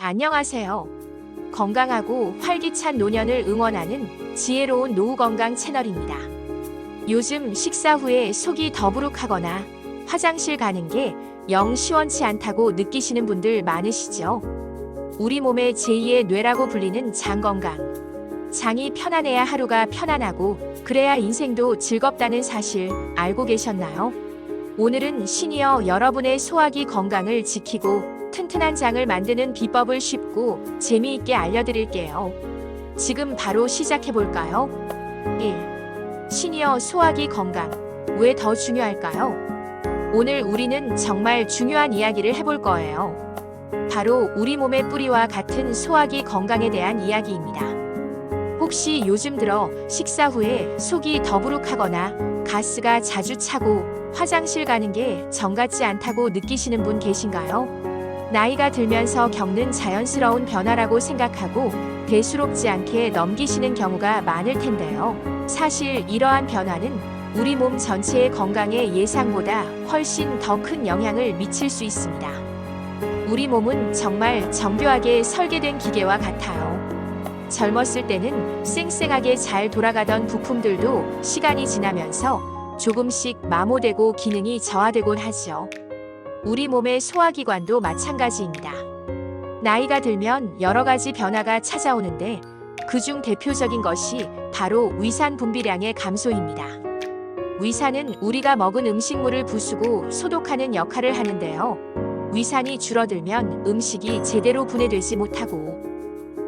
안녕하세요. 건강하고 활기찬 노년을 응원하는 지혜로운 노후 건강 채널입니다. 요즘 식사 후에 속이 더부룩하거나 화장실 가는 게 영 시원치 않다고 느끼시는 분들 많으시죠? 우리 몸의 제2의 뇌라고 불리는 장 건강. 장이 편안해야 하루가 편안하고 그래야 인생도 즐겁다는 사실 알고 계셨나요? 오늘은 시니어 여러분의 소화기 건강을 지키고 튼튼한 장을 만드는 비법을 쉽고 재미있게 알려드릴게요. 지금 바로 시작해볼까요? 1. 시니어 소화기 건강. 왜 더 중요할까요? 오늘 우리는 정말 중요한 이야기를 해볼 거예요. 바로 우리 몸의 뿌리와 같은 소화기 건강에 대한 이야기입니다. 혹시 요즘 들어 식사 후에 속이 더부룩하거나 가스가 자주 차고 화장실 가는 게 정 같지 않다고 느끼시는 분 계신가요? 나이가 들면서 겪는 자연스러운 변화라고 생각하고 대수롭지 않게 넘기시는 경우가 많을 텐데요. 사실 이러한 변화는 우리 몸 전체의 건강에 예상보다 훨씬 더 큰 영향을 미칠 수 있습니다. 우리 몸은 정말 정교하게 설계된 기계와 같아요. 젊었을 때는 쌩쌩하게 잘 돌아가던 부품들도 시간이 지나면서 조금씩 마모되고 기능이 저하되곤 하죠. 우리 몸의 소화기관도 마찬가지입니다. 나이가 들면 여러 가지 변화가 찾아오는데 그중 대표적인 것이 바로 위산 분비량의 감소입니다. 위산은 우리가 먹은 음식물을 부수고 소독하는 역할을 하는데요. 위산이 줄어들면 음식이 제대로 분해되지 못하고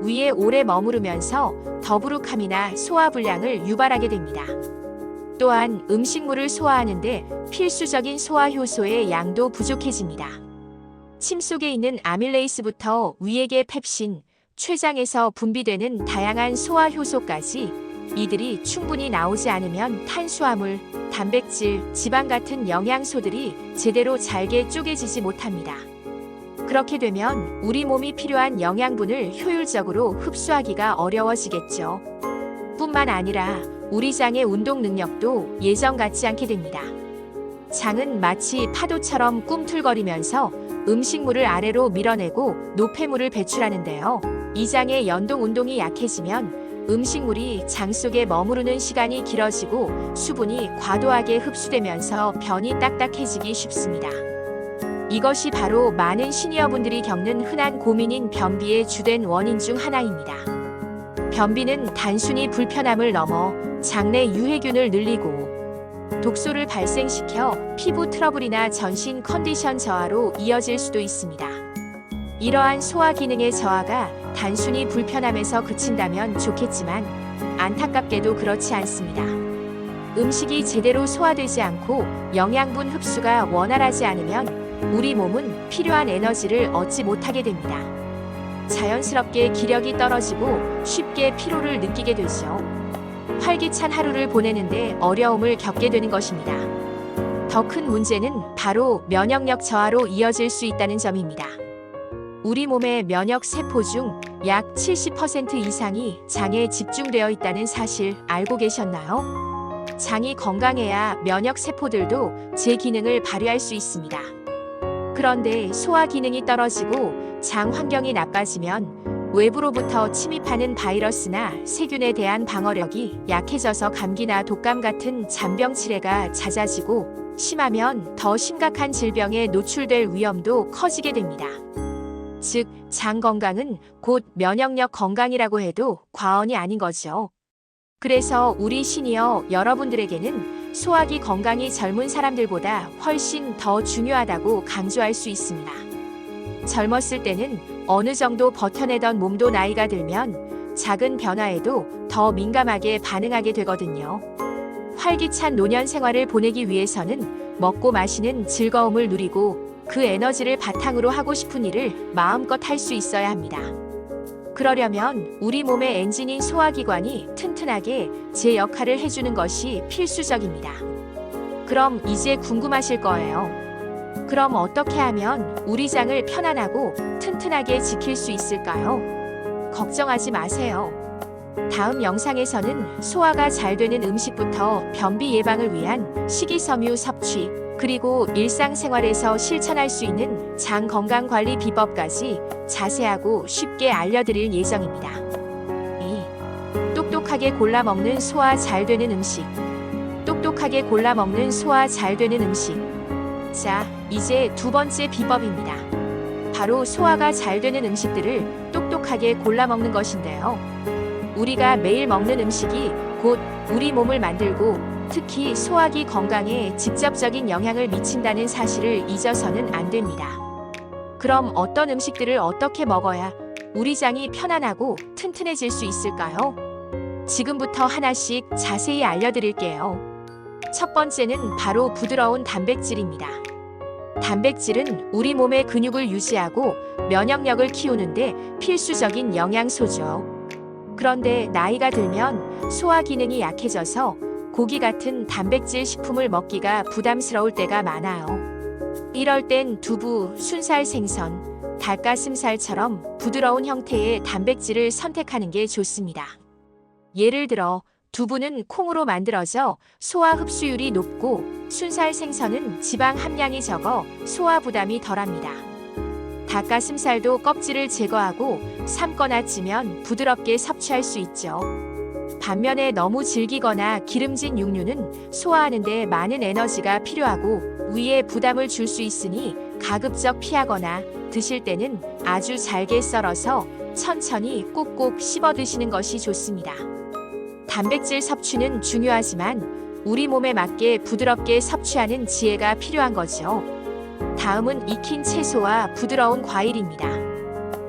위에 오래 머무르면서 더부룩함이나 소화불량을 유발하게 됩니다. 또한 음식물을 소화하는데 필수적인 소화효소의 양도 부족해집니다. 침 속에 있는 아밀레이스부터 위액의 펩신, 췌장에서 분비되는 다양한 소화효소까지 이들이 충분히 나오지 않으면 탄수화물, 단백질, 지방 같은 영양소들이 제대로 잘게 쪼개지지 못합니다. 그렇게 되면 우리 몸이 필요한 영양분을 효율적으로 흡수하기가 어려워지겠죠. 뿐만 아니라 우리 장의 운동 능력도 예전 같지 않게 됩니다. 장은 마치 파도처럼 꿈틀거리면서 음식물을 아래로 밀어내고 노폐물을 배출하는데요. 이 장의 연동 운동이 약해지면 음식물이 장 속에 머무르는 시간이 길어지고 수분이 과도하게 흡수되면서 변이 딱딱해지기 쉽습니다. 이것이 바로 많은 시니어분들이 겪는 흔한 고민인 변비의 주된 원인 중 하나입니다. 변비는 단순히 불편함을 넘어 장내 유해균을 늘리고 독소를 발생시켜 피부 트러블이나 전신 컨디션 저하로 이어질 수도 있습니다. 이러한 소화 기능의 저하가 단순히 불편함에서 그친다면 좋겠지만 안타깝게도 그렇지 않습니다. 음식이 제대로 소화되지 않고 영양분 흡수가 원활하지 않으면 우리 몸은 필요한 에너지를 얻지 못하게 됩니다. 자연스럽게 기력이 떨어지고 쉽게 피로를 느끼게 되죠. 활기찬 하루를 보내는데 어려움을 겪게 되는 것입니다. 더 큰 문제는 바로 면역력 저하로 이어질 수 있다는 점입니다. 우리 몸의 면역 세포 중 약 70% 이상이 장에 집중되어 있다는 사실 알고 계셨나요? 장이 건강해야 면역 세포들도 제 기능을 발휘할 수 있습니다. 그런데 소화 기능이 떨어지고 장 환경이 나빠지면 외부로부터 침입하는 바이러스나 세균에 대한 방어력이 약해져서 감기나 독감 같은 잔병 치레가 잦아지고 심하면 더 심각한 질병에 노출될 위험도 커지게 됩니다. 즉, 장 건강은 곧 면역력 건강이라고 해도 과언이 아닌 거죠. 그래서 우리 시니어 여러분들에게는 소화기 건강이 젊은 사람들보다 훨씬 더 중요하다고 강조할 수 있습니다. 젊었을 때는 어느 정도 버텨내던 몸도 나이가 들면 작은 변화에도 더 민감하게 반응하게 되거든요. 활기찬 노년 생활을 보내기 위해서는 먹고 마시는 즐거움을 누리고 그 에너지를 바탕으로 하고 싶은 일을 마음껏 할 수 있어야 합니다. 그러려면 우리 몸의 엔진인 소화기관이 튼튼하게 제 역할을 해주는 것이 필수적입니다. 그럼 이제 궁금하실 거예요. 그럼 어떻게 하면 우리 장을 편안하고 튼튼하게 지킬 수 있을까요? 걱정하지 마세요. 다음 영상에서는 소화가 잘 되는 음식부터 변비 예방을 위한 식이섬유 섭취, 그리고 일상생활에서 실천할 수 있는 장 건강 관리 비법까지 자세하고 쉽게 알려드릴 예정입니다. 2. 똑똑하게 골라 먹는 소화 잘 되는 음식. 똑똑하게 골라 먹는 소화 잘 되는 음식. 자, 이제 두 번째 비법입니다. 바로 소화가 잘 되는 음식들을 똑똑하게 골라 먹는 것인데요. 우리가 매일 먹는 음식이 곧 우리 몸을 만들고 특히 소화기 건강에 직접적인 영향을 미친다는 사실을 잊어서는 안 됩니다. 그럼 어떤 음식들을 어떻게 먹어야 우리 장이 편안하고 튼튼해질 수 있을까요? 지금부터 하나씩 자세히 알려드릴게요. 첫 번째는 바로 부드러운 단백질입니다. 단백질은 우리 몸의 근육을 유지하고 면역력을 키우는데 필수적인 영양소죠. 그런데 나이가 들면 소화 기능이 약해져서 고기 같은 단백질 식품을 먹기가 부담스러울 때가 많아요. 이럴 땐 두부, 순살 생선, 닭가슴살처럼 부드러운 형태의 단백질을 선택하는 게 좋습니다. 예를 들어 두부는 콩으로 만들어져 소화 흡수율이 높고 순살 생선은 지방 함량이 적어 소화 부담이 덜합니다. 닭가슴살도 껍질을 제거하고 삶거나 찌면 부드럽게 섭취할 수 있죠. 반면에 너무 질기거나 기름진 육류는 소화하는 데 많은 에너지가 필요하고 위에 부담을 줄 수 있으니 가급적 피하거나 드실 때는 아주 잘게 썰어서 천천히 꼭꼭 씹어 드시는 것이 좋습니다. 단백질 섭취는 중요하지만 우리 몸에 맞게 부드럽게 섭취하는 지혜가 필요한 거죠. 다음은 익힌 채소와 부드러운 과일입니다.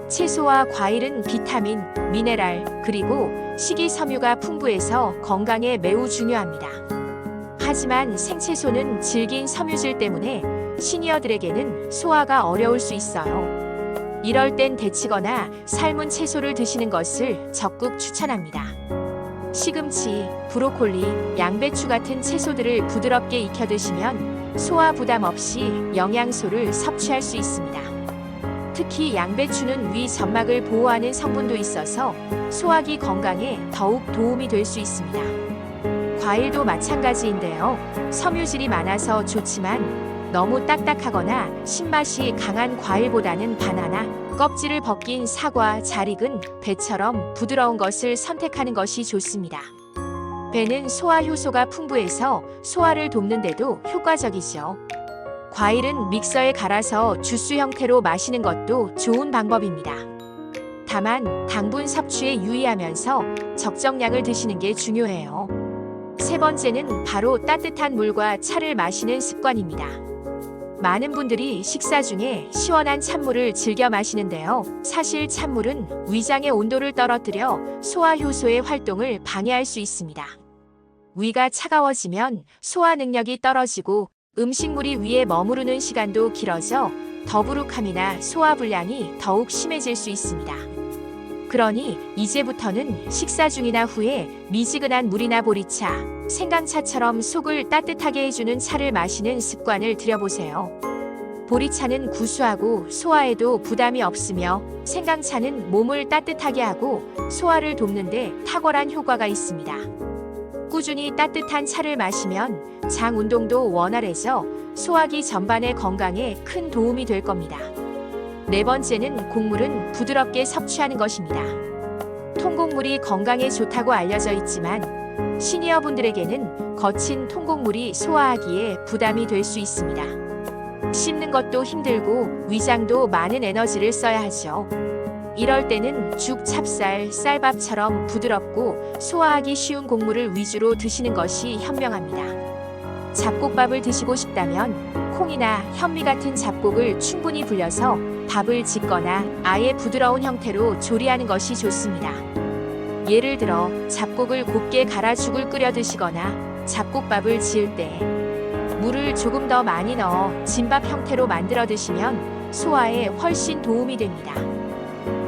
채소와 과일은 비타민, 미네랄, 그리고 식이섬유가 풍부해서 건강에 매우 중요합니다. 하지만 생채소는 질긴 섬유질 때문에 시니어들에게는 소화가 어려울 수 있어요. 이럴 땐 데치거나 삶은 채소를 드시는 것을 적극 추천합니다. 시금치, 브로콜리, 양배추 같은 채소들을 부드럽게 익혀 드시면 소화 부담 없이 영양소를 섭취할 수 있습니다. 특히 양배추는 위 점막을 보호하는 성분도 있어서 소화기 건강에 더욱 도움이 될 수 있습니다. 과일도 마찬가지인데요. 섬유질이 많아서 좋지만 너무 딱딱하거나 신맛이 강한 과일보다는 바나나, 껍질을 벗긴 사과, 잘 익은 배처럼 부드러운 것을 선택하는 것이 좋습니다. 배는 소화 효소가 풍부해서 소화를 돕는데도 효과적이죠. 과일은 믹서에 갈아서 주스 형태로 마시는 것도 좋은 방법입니다. 다만 당분 섭취에 유의하면서 적정량을 드시는 게 중요해요. 세 번째는 바로 따뜻한 물과 차를 마시는 습관입니다. 많은 분들이 식사 중에 시원한 찬물을 즐겨 마시는데요. 사실 찬물은 위장의 온도를 떨어뜨려 소화 효소의 활동을 방해할 수 있습니다. 위가 차가워지면 소화 능력이 떨어지고 음식물이 위에 머무르는 시간도 길어져 더부룩함이나 소화불량이 더욱 심해질 수 있습니다. 그러니 이제부터는 식사 중이나 후에 미지근한 물이나 보리차, 생강차처럼 속을 따뜻하게 해주는 차를 마시는 습관을 들여보세요. 보리차는 구수하고 소화에도 부담이 없으며 생강차는 몸을 따뜻하게 하고 소화를 돕는 데 탁월한 효과가 있습니다. 꾸준히 따뜻한 차를 마시면 장 운동도 원활해져 소화기 전반의 건강에 큰 도움이 될 겁니다. 네 번째는 곡물은 부드럽게 섭취하는 것입니다. 통곡물이 건강에 좋다고 알려져 있지만 시니어분들에게는 거친 통곡물이 소화하기에 부담이 될 수 있습니다. 씹는 것도 힘들고 위장도 많은 에너지를 써야 하죠. 이럴 때는 죽, 찹쌀, 쌀밥처럼 부드럽고 소화하기 쉬운 곡물을 위주로 드시는 것이 현명합니다. 잡곡밥을 드시고 싶다면 콩이나 현미 같은 잡곡을 충분히 불려서 밥을 짓거나 아예 부드러운 형태로 조리하는 것이 좋습니다. 예를 들어 잡곡을 곱게 갈아 죽을 끓여 드시거나 잡곡밥을 지을 때 물을 조금 더 많이 넣어 진밥 형태로 만들어 드시면 소화에 훨씬 도움이 됩니다.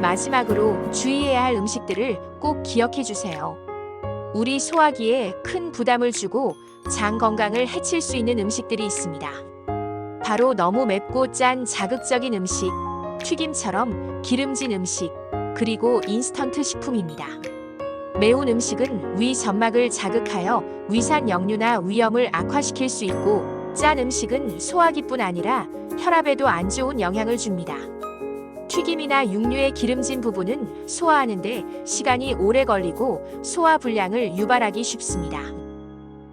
마지막으로 주의해야 할 음식들을 꼭 기억해 주세요. 우리 소화기에 큰 부담을 주고 장 건강을 해칠 수 있는 음식들이 있습니다. 바로 너무 맵고 짠 자극적인 음식, 튀김처럼 기름진 음식, 그리고 인스턴트 식품입니다. 매운 음식은 위 점막을 자극하여 위산 역류나 위염을 악화시킬 수 있고 짠 음식은 소화기뿐 아니라 혈압에도 안 좋은 영향을 줍니다. 튀김이나 육류의 기름진 부분은 소화하는데 시간이 오래 걸리고 소화 불량을 유발하기 쉽습니다.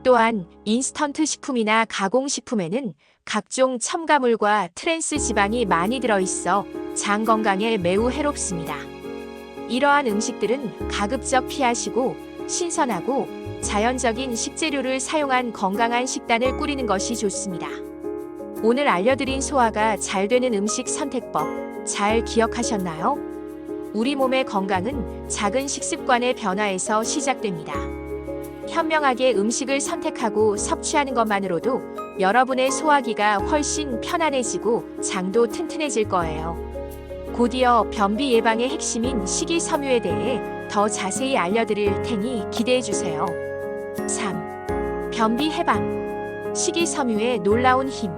또한 인스턴트 식품이나 가공식품에는 각종 첨가물과 트랜스 지방이 많이 들어있어 장 건강에 매우 해롭습니다. 이러한 음식들은 가급적 피하시고 신선하고 자연적인 식재료를 사용한 건강한 식단을 꾸리는 것이 좋습니다. 오늘 알려드린 소화가 잘 되는 음식 선택법 잘 기억하셨나요? 우리 몸의 건강은 작은 식습관의 변화에서 시작됩니다. 현명하게 음식을 선택하고 섭취하는 것만으로도 여러분의 소화기가 훨씬 편안해지고 장도 튼튼해질 거예요. 곧이어 변비 예방의 핵심인 식이섬유에 대해 더 자세히 알려드릴 테니 기대해주세요. 3. 변비 해방. 식이섬유의 놀라운 힘.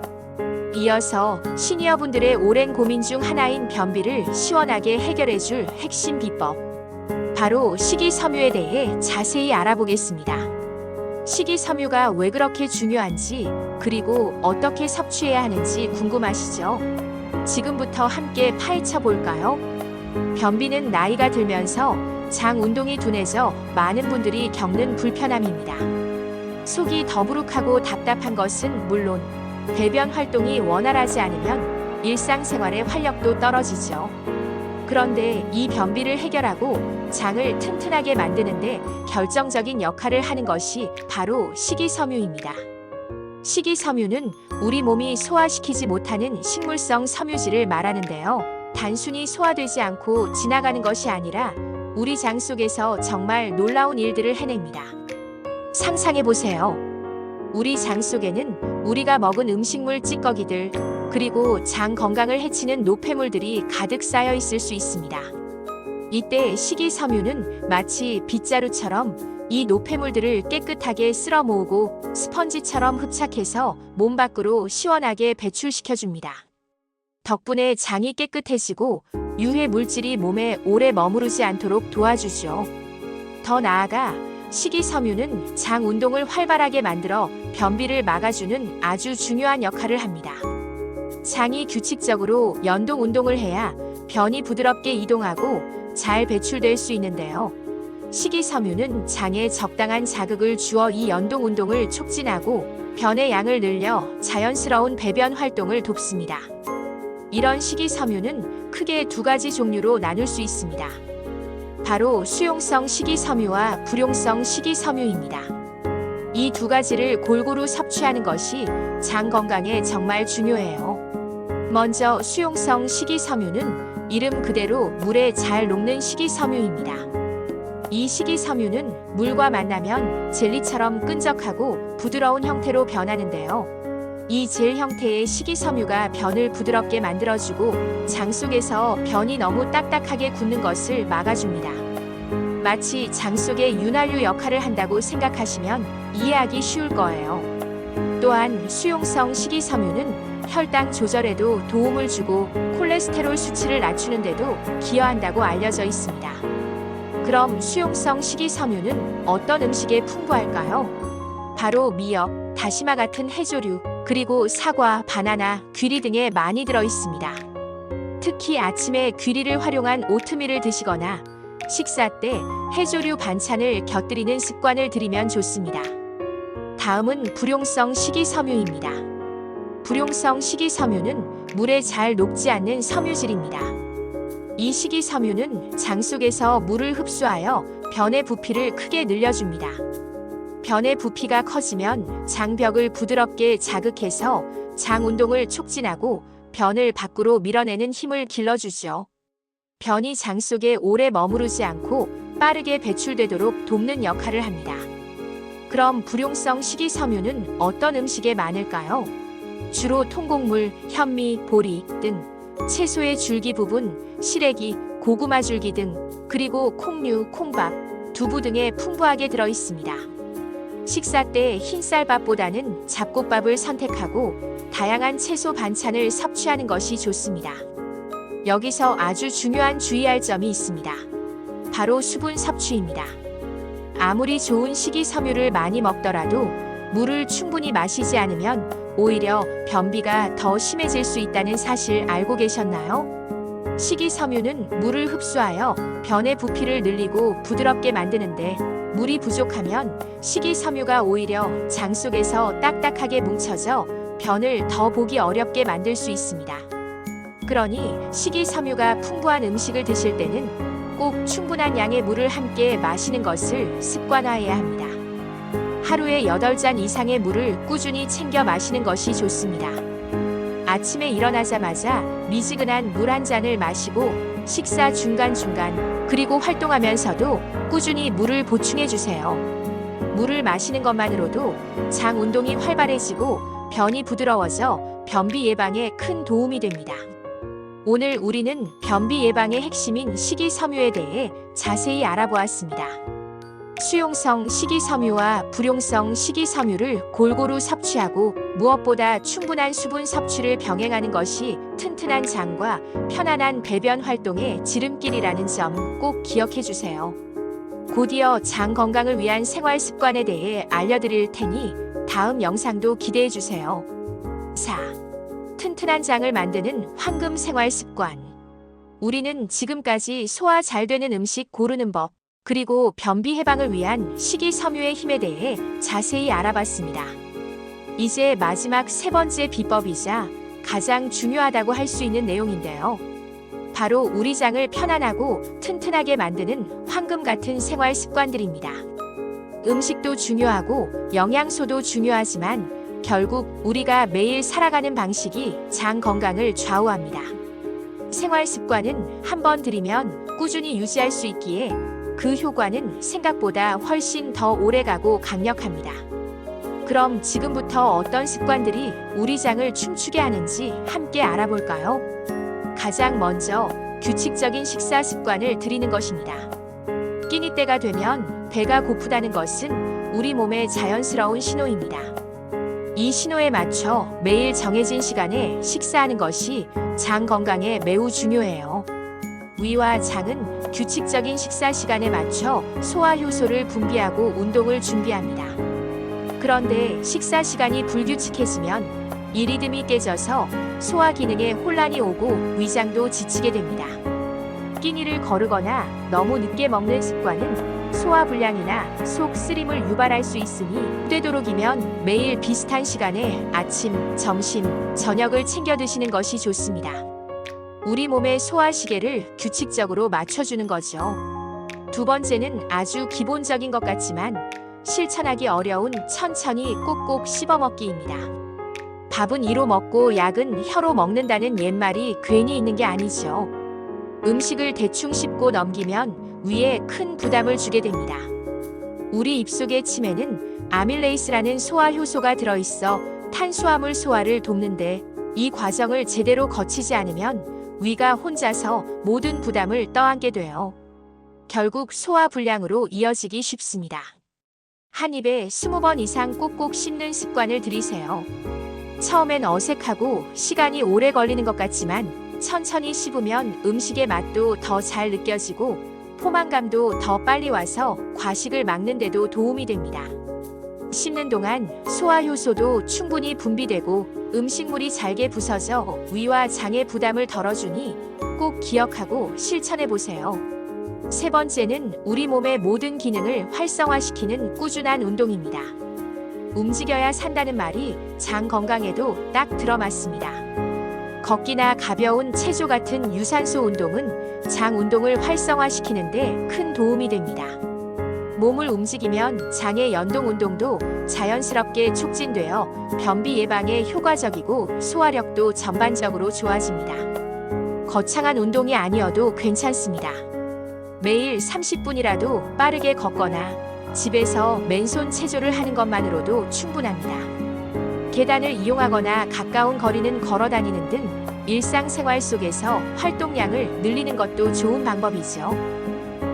이어서 시니어분들의 오랜 고민 중 하나인 변비를 시원하게 해결해줄 핵심 비법. 바로 식이섬유에 대해 자세히 알아보겠습니다. 식이섬유가 왜 그렇게 중요한지, 그리고 어떻게 섭취해야 하는지 궁금하시죠? 지금부터 함께 파헤쳐 볼까요? 변비는 나이가 들면서 장 운동이 둔해져 많은 분들이 겪는 불편함입니다. 속이 더부룩하고 답답한 것은 물론 배변 활동이 원활하지 않으면 일상생활의 활력도 떨어지죠. 그런데 이 변비를 해결하고 장을 튼튼하게 만드는데 결정적인 역할을 하는 것이 바로 식이섬유입니다. 식이섬유는 우리 몸이 소화시키지 못하는 식물성 섬유질을 말하는데요. 단순히 소화되지 않고 지나가는 것이 아니라 우리 장 속에서 정말 놀라운 일들을 해냅니다. 상상해보세요. 우리 장 속에는 우리가 먹은 음식물 찌꺼기들, 그리고 장 건강을 해치는 노폐물들이 가득 쌓여 있을 수 있습니다. 이때 식이섬유는 마치 빗자루처럼 이 노폐물들을 깨끗하게 쓸어 모으고 스펀지처럼 흡착해서 몸 밖으로 시원하게 배출시켜줍니다. 덕분에 장이 깨끗해지고 유해 물질이 몸에 오래 머무르지 않도록 도와주죠. 더 나아가 식이섬유는 장 운동을 활발하게 만들어 변비를 막아주는 아주 중요한 역할을 합니다. 장이 규칙적으로 연동 운동을 해야 변이 부드럽게 이동하고 잘 배출될 수 있는데요. 식이섬유는 장에 적당한 자극을 주어 이 연동 운동을 촉진하고 변의 양을 늘려 자연스러운 배변 활동을 돕습니다. 이런 식이섬유는 크게 두 가지 종류로 나눌 수 있습니다. 바로 수용성 식이섬유와 불용성 식이섬유입니다. 이 두 가지를 골고루 섭취하는 것이 장 건강에 정말 중요해요. 먼저 수용성 식이섬유는 이름 그대로 물에 잘 녹는 식이섬유입니다. 이 식이섬유는 물과 만나면 젤리처럼 끈적하고 부드러운 형태로 변하는데요. 이 젤 형태의 식이섬유가 변을 부드럽게 만들어주고 장 속에서 변이 너무 딱딱하게 굳는 것을 막아줍니다. 마치 장 속의 윤활유 역할을 한다고 생각하시면 이해하기 쉬울 거예요. 또한 수용성 식이섬유는 혈당 조절에도 도움을 주고 콜레스테롤 수치를 낮추는 데도 기여한다고 알려져 있습니다. 그럼 수용성 식이섬유는 어떤 음식에 풍부할까요? 바로 미역, 다시마 같은 해조류, 그리고 사과, 바나나, 귀리 등에 많이 들어 있습니다. 특히 아침에 귀리를 활용한 오트밀을 드시거나 식사 때 해조류 반찬을 곁들이는 습관을 들이면 좋습니다. 다음은 불용성 식이섬유입니다. 불용성 식이섬유는 물에 잘 녹지 않는 섬유질입니다. 이 식이섬유는 장 속에서 물을 흡수하여 변의 부피를 크게 늘려줍니다. 변의 부피가 커지면 장벽을 부드럽게 자극해서 장 운동을 촉진하고 변을 밖으로 밀어내는 힘을 길러주죠. 변이 장 속에 오래 머무르지 않고 빠르게 배출되도록 돕는 역할을 합니다. 그럼 불용성 식이섬유는 어떤 음식에 많을까요? 주로 통곡물, 현미, 보리 등 채소의 줄기 부분, 시래기, 고구마 줄기 등, 그리고 콩류, 콩밥, 두부 등에 풍부하게 들어 있습니다. 식사 때 흰쌀밥보다는 잡곡밥을 선택하고 다양한 채소 반찬을 섭취하는 것이 좋습니다. 여기서 아주 중요한 주의할 점이 있습니다. 바로 수분 섭취입니다. 아무리 좋은 식이섬유를 많이 먹더라도 물을 충분히 마시지 않으면 오히려 변비가 더 심해질 수 있다는 사실 알고 계셨나요? 식이섬유는 물을 흡수하여 변의 부피를 늘리고 부드럽게 만드는데, 물이 부족하면 식이섬유가 오히려 장 속에서 딱딱하게 뭉쳐져 변을 더 보기 어렵게 만들 수 있습니다. 그러니 식이섬유가 풍부한 음식을 드실 때는 꼭 충분한 양의 물을 함께 마시는 것을 습관화해야 합니다. 하루에 8잔 이상의 물을 꾸준히 챙겨 마시는 것이 좋습니다. 아침에 일어나자마자 미지근한 물 한 잔을 마시고 식사 중간중간, 그리고 활동하면서도 꾸준히 물을 보충해 주세요. 물을 마시는 것만으로도 장 운동이 활발해지고 변이 부드러워져 변비 예방에 큰 도움이 됩니다. 오늘 우리는 변비 예방의 핵심인 식이섬유에 대해 자세히 알아보았습니다. 수용성 식이섬유와 불용성 식이섬유를 골고루 섭취하고, 무엇보다 충분한 수분 섭취를 병행하는 것이 튼튼한 장과 편안한 배변 활동의 지름길이라는 점 꼭 기억해 주세요. 곧이어 장 건강을 위한 생활 습관에 대해 알려드릴 테니 다음 영상도 기대해 주세요. 4. 튼튼한 장을 만드는 황금 생활 습관. 우리는 지금까지 소화 잘 되는 음식 고르는 법, 그리고 변비 해방을 위한 식이섬유의 힘에 대해 자세히 알아봤습니다. 이제 마지막 3번째 비법이자 가장 중요하다고 할 수 있는 내용인데요. 바로 우리 장을 편안하고 튼튼하게 만드는 황금 같은 생활 습관들입니다. 음식도 중요하고 영양소도 중요하지만 결국 우리가 매일 살아가는 방식이 장 건강을 좌우합니다. 생활 습관은 한번 들이면 꾸준히 유지할 수 있기에 그 효과는 생각보다 훨씬 더 오래가고 강력합니다. 그럼 지금부터 어떤 습관들이 우리 장을 춤추게 하는지 함께 알아볼까요? 가장 먼저 규칙적인 식사 습관을 들이는 것입니다. 끼니 때가 되면 배가 고프다는 것은 우리 몸의 자연스러운 신호입니다. 이 신호에 맞춰 매일 정해진 시간에 식사하는 것이 장 건강에 매우 중요해요. 위와 장은 규칙적인 식사 시간에 맞춰 소화 효소를 분비하고 운동을 준비합니다. 그런데 식사 시간이 불규칙해지면 이 리듬이 깨져서 소화 기능에 혼란이 오고 위장도 지치게 됩니다. 끼니를 거르거나 너무 늦게 먹는 습관은 소화불량이나 속 쓰림을 유발할 수 있으니, 되도록이면 매일 비슷한 시간에 아침, 점심, 저녁을 챙겨 드시는 것이 좋습니다. 우리 몸의 소화 시계를 규칙적으로 맞춰주는 거죠. 2번째는 아주 기본적인 것 같지만 실천하기 어려운 천천히 꼭꼭 씹어먹기입니다. 밥은 이로 먹고 약은 혀로 먹는다는 옛말이 괜히 있는 게 아니죠. 음식을 대충 씹고 넘기면 위에 큰 부담을 주게 됩니다. 우리 입속의 침에는 아밀레이스라는 소화 효소가 들어있어 탄수화물 소화를 돕는데, 이 과정을 제대로 거치지 않으면 위가 혼자서 모든 부담을 떠안게 돼요. 결국 소화불량으로 이어지기 쉽습니다. 한 입에 20번 이상 꼭꼭 씹는 습관을 들이세요. 처음엔 어색하고 시간이 오래 걸리는 것 같지만 천천히 씹으면 음식의 맛도 더 잘 느껴지고 포만감도 더 빨리 와서 과식을 막는 데도 도움이 됩니다. 씹는 동안 소화 효소도 충분히 분비되고 음식물이 잘게 부서져 위와 장의 부담을 덜어주니 꼭 기억하고 실천해 보세요. 3번째는 우리 몸의 모든 기능을 활성화시키는 꾸준한 운동입니다. 움직여야 산다는 말이 장 건강에도 딱 들어맞습니다. 걷기나 가벼운 체조 같은 유산소 운동은 장 운동을 활성화시키는데 큰 도움이 됩니다. 몸을 움직이면 장의 연동 운동도 자연스럽게 촉진되어 변비 예방에 효과적이고 소화력도 전반적으로 좋아집니다. 거창한 운동이 아니어도 괜찮습니다. 매일 30분이라도 빠르게 걷거나 집에서 맨손 체조를 하는 것만으로도 충분합니다. 계단을 이용하거나 가까운 거리는 걸어 다니는 등 일상생활 속에서 활동량을 늘리는 것도 좋은 방법이죠.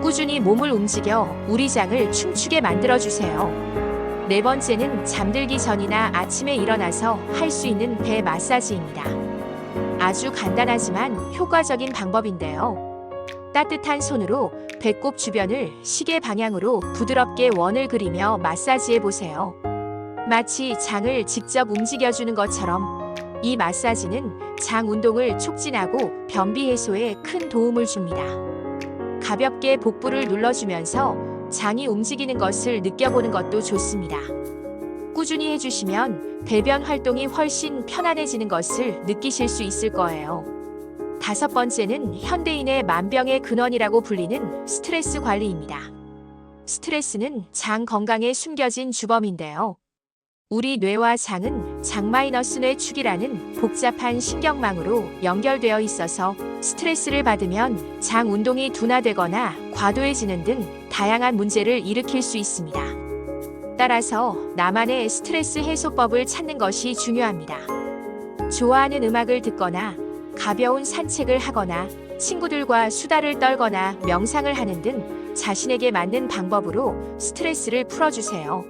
꾸준히 몸을 움직여 우리 장을 춤추게 만들어주세요. 4번째는 잠들기 전이나 아침에 일어나서 할 수 있는 배 마사지입니다. 아주 간단하지만 효과적인 방법인데요. 따뜻한 손으로 배꼽 주변을 시계 방향으로 부드럽게 원을 그리며 마사지해 보세요. 마치 장을 직접 움직여주는 것처럼 이 마사지는 장 운동을 촉진하고 변비 해소에 큰 도움을 줍니다. 가볍게 복부를 눌러주면서 장이 움직이는 것을 느껴보는 것도 좋습니다. 꾸준히 해주시면 배변 활동이 훨씬 편안해지는 것을 느끼실 수 있을 거예요. 5번째는 현대인의 만병의 근원이라고 불리는 스트레스 관리입니다. 스트레스는 장 건강에 숨겨진 주범인데요. 우리 뇌와 장은 장마이너스 뇌축이라는 복잡한 신경망으로 연결되어 있어서 스트레스를 받으면 장 운동이 둔화되거나 과도해지는 등 다양한 문제를 일으킬 수 있습니다. 따라서 나만의 스트레스 해소법을 찾는 것이 중요합니다. 좋아하는 음악을 듣거나 가벼운 산책을 하거나 친구들과 수다를 떨거나 명상을 하는 등 자신에게 맞는 방법으로 스트레스를 풀어주세요.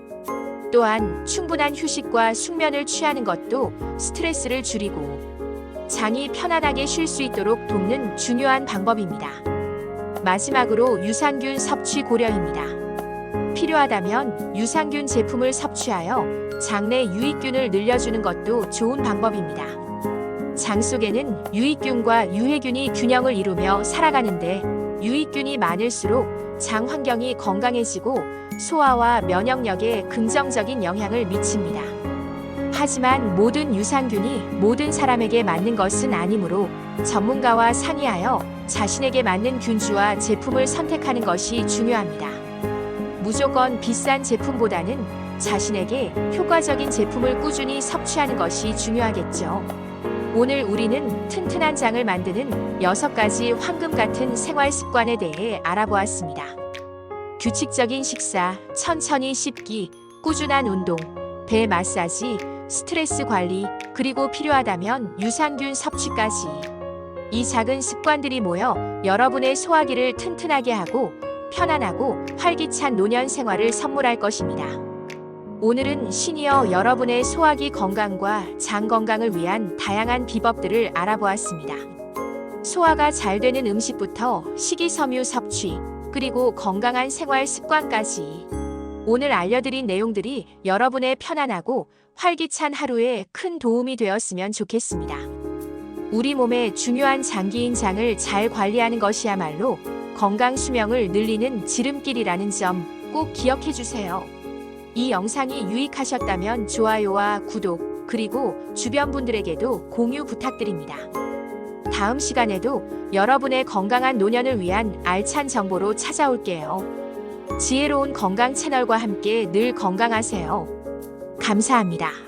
또한 충분한 휴식과 숙면을 취하는 것도 스트레스를 줄이고 장이 편안하게 쉴 수 있도록 돕는 중요한 방법입니다. 마지막으로 유산균 섭취 고려입니다. 필요하다면 유산균 제품을 섭취하여 장내 유익균을 늘려주는 것도 좋은 방법입니다. 장 속에는 유익균과 유해균이 균형을 이루며 살아가는데 유익균이 많을수록 장 환경이 건강해지고 소화와 면역력에 긍정적인 영향을 미칩니다. 하지만 모든 유산균이 모든 사람에게 맞는 것은 아니므로 전문가와 상의하여 자신에게 맞는 균주와 제품을 선택하는 것이 중요합니다. 무조건 비싼 제품보다는 자신에게 효과적인 제품을 꾸준히 섭취하는 것이 중요하겠죠. 오늘 우리는 튼튼한 장을 만드는 6가지 황금 같은 생활 습관에 대해 알아보았습니다. 규칙적인 식사, 천천히 씹기, 꾸준한 운동, 배 마사지, 스트레스 관리, 그리고 필요하다면 유산균 섭취까지. 이 작은 습관들이 모여 여러분의 소화기를 튼튼하게 하고 편안하고 활기찬 노년 생활을 선물할 것입니다. 오늘은 시니어 여러분의 소화기 건강과 장 건강을 위한 다양한 비법들을 알아보았습니다. 소화가 잘 되는 음식부터 식이섬유 섭취, 그리고 건강한 생활 습관까지. 오늘 알려드린 내용들이 여러분의 편안하고 활기찬 하루에 큰 도움이 되었으면 좋겠습니다. 우리 몸의 중요한 장기인 장을 잘 관리하는 것이야말로 건강 수명을 늘리는 지름길이라는 점 꼭 기억해 주세요. 이 영상이 유익하셨다면 좋아요와 구독, 그리고 주변 분들에게도 공유 부탁드립니다. 다음 시간에도 여러분의 건강한 노년을 위한 알찬 정보로 찾아올게요. 지혜로운 건강 채널과 함께 늘 건강하세요. 감사합니다.